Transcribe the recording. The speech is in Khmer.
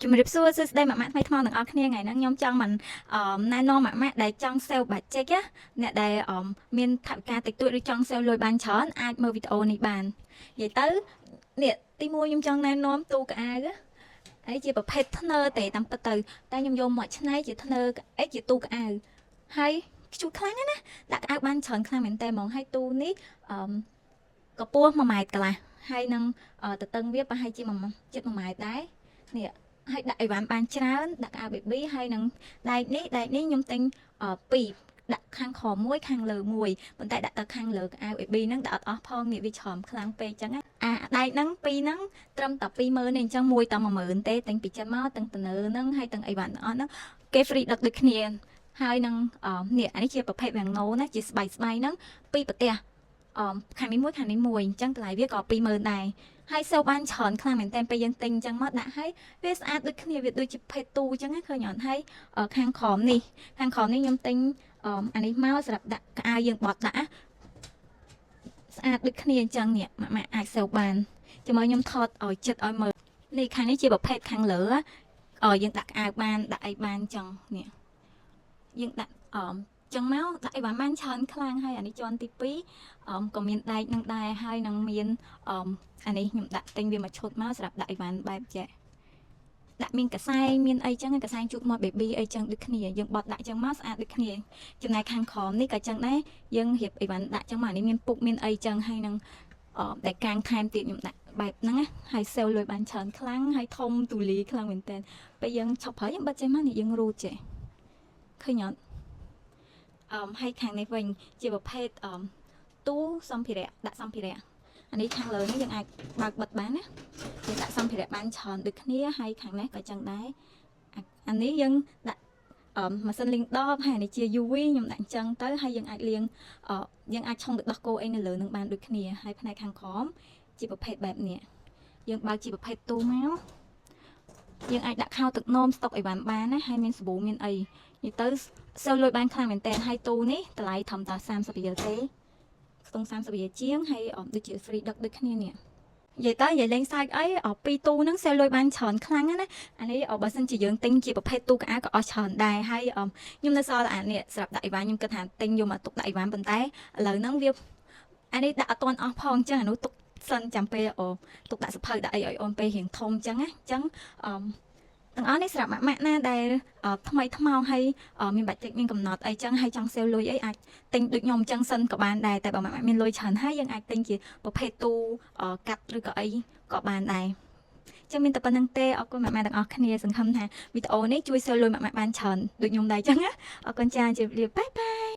ជំរាបសួរសួស្តីម៉ាក់ថ្មីថ្មទាំងអស់គ្នាថ្ងៃហ្នឹងខ្ញុំចង់មិនណែនាំម៉ាក់ដែលចង់ sale budget ណាអ្នកដែលមានថវិកាតិចតួចឬចង់ sale លុយបានច្រើនអាចមើលវីដេអូនេះបាននិយាយទៅនេះទី1ខ្ញុំចង់ណែនាំទូកៅអីជាប្រភេទធ្នើទេតាមពិតទៅតែខ្ញុំយកមកឆ្នៃជាធ្នើអីជាទូកៅហើយខ្ជូតខ្លាំងណាស់ដាក់កៅបានច្រើនខ្លាំងមែនតើហ្មងហើយទូនេះកម្ពស់1ម៉ែត្រកន្លះហើយនឹងទទឹងវាប្រហែលជា1.1ម៉ែត្រដែរនេះហើយដាក់អីវ៉ាន់បានច្រើនដាក់អាវ baby ហើយនឹងដែកនេះខ្ញុំទិញ2ដាក់ខាងក្រោមមួយខាងលើមួយប៉ុន្តែដាក់ទៅខាងលើអាវ baby ហ្នឹងដាក់អត់អស់ផងនេះវាច្រំខ្លាំងពេកអញ្ចឹងអាដែកហ្នឹង2ហ្នឹងត្រឹមតែ20000ទេអញ្ចឹងមួយតែ10000ទេទិញពីចិនមកទាំងតនើហ្នឹងហើយទាំងអីវ៉ាន់ទាំងអស់ហ្នឹងគេ free ដឹកដូចគ្នាហើយនឹងនេះអានេះជាប្រភេទវាំងណូណាជាស្បៃហ្នឹងពីប្រទេសខាងនេះមួយអញ្ចឹងតម្លៃវាក៏20000ដែរហើយសូវបានច្រើនខ្លាំងមែនតើពេលយើងទិញអញ្ចឹងមកដាក់ឲ្យវាស្អាតដូចគ្នាវាដូចជាភេទទូអញ្ចឹងឃើញអត់ហើយខាងក្រោមនេះខ្ញុំទិញអានេះមកសម្រាប់ដាក់កៅអៅយើងបត់ដាក់ស្អាតដូចគ្នាអញ្ចឹងនេះម៉ាក់អាចសូវបានជាមួយខ្ញុំថតឲ្យចិត្តឲ្យមើលនេះខាងនេះជាប្រភេទខាងលើយើងដាក់កៅអៅបានដាក់អីបានអញ្ចឹងនេះយើងដាក់ចឹងមកដាក់អីបានច្រើនខ្លាំងហើយអានេះជាន់ទី2ក៏មានដែកនឹងដែរហើយនឹងមានអានេះខ្ញុំដាក់ទិញវាមកឈុតមកសម្រាប់ដាក់អីវ៉ាន់បែបចេះដាក់មានកសែងមានអីចឹងកសែងជូតមាត់ baby អីចឹងដូចគ្នាយើងបត់ដាក់ចឹងមកស្អាតដូចគ្នាចំណែកខាងក្រោមនេះក៏ចឹងដែរយើងរៀបអីវ៉ាន់ដាក់ចឹងមកអានេះមានពុកមានអីចឹងហើយនឹងតែកាងថែមទៀតខ្ញុំដាក់បែបហ្នឹងណាហើយសេលលុយបានច្រើនខ្លាំងហើយធំទូលាយខ្លាំងមែនតើពេលយើងឈប់ហើយយើងបិទចេះមកនេះយើងរូតចេះឃើញអត់ហើយខាងនេះវិញជាប្រភេទទូសម្ភារៈដាក់សម្ភារៈអានេះខាងលើនេះយើងអាចបើកបិទបានណាយើងដាក់សម្ភារៈបានច្រើនដូចគ្នាហើយខាងនេះក៏ចឹងដែរអានេះយើងដាក់ម៉ាស៊ីនលាងដបហើយអានេះជា UV ខ្ញុំដាក់អញ្ចឹងទៅហើយយើងអាចលាងយើងអាចឆុងទឹកដោះគោអីនៅលើនឹងបានដូចគ្នាហើយផ្នែកខាងក្រោមជាប្រភេទបែបនេះយើងបើកជាប្រភេទទូមកយើងអាចដាក់ខោទឹកនោមស្តុកអីវ៉ាន់បានណាហើយមានសាប៊ូមានអីនិយាយទៅសូវលុយបានខ្លាំងមែនតើហើយទូនេះតម្លៃត្រឹមតែ30រៀលទេខ្ទង់30រៀលជាងហើយដូចជា free ដឹកដូចគ្នានេះនិយាយទៅនិយាយលេងសើចអីពីទូហ្នឹងសូវលុយបានច្រើនខ្លាំងណាអានេះបើសិនជាយើងទិញជាប្រភេទទូកៅអៅក៏អស់ច្រើនដែរហើយខ្ញុំនៅសល់អានេះសម្រាប់ដាក់អីវ៉ាន់ខ្ញុំគិតថាទិញយកមកទុកដាក់អីវ៉ាន់ប៉ុន្តែឥឡូវហ្នឹងវាអានេះដាក់អត់ទាន់អស់ផងអញ្ចឹងអានោះទុកសិនចាំពេលទុកដាក់សភៅដាក់អីឲ្យអូនពេលរៀងធំអញ្ចឹងណាអញ្ចឹងទាំងអស់នេះសម្រាប់ម៉ាក់ណាដែលថ្មីថ្មោងហើយមានបាច់តិចមានកំណត់អីចឹងហើយចង់សេលលុយអីអាចទិញដូចខ្ញុំអញ្ចឹងសិនក៏បានដែរតែបើម៉ាក់មានលុយច្រើនហើយយើងអាចទិញជាប្រភេទទូកាត់ឬក៏អីក៏បានដែរចឹងមានតែប៉ុណ្្នឹងទេអរគុណម៉ាក់ទាំងអស់គ្នាសង្ឃឹមថាវីដេអូនេះជួយសេលលុយម៉ាក់បានច្រើនដូចខ្ញុំដែរចឹងណាអរគុណចាជម្រាបបាយ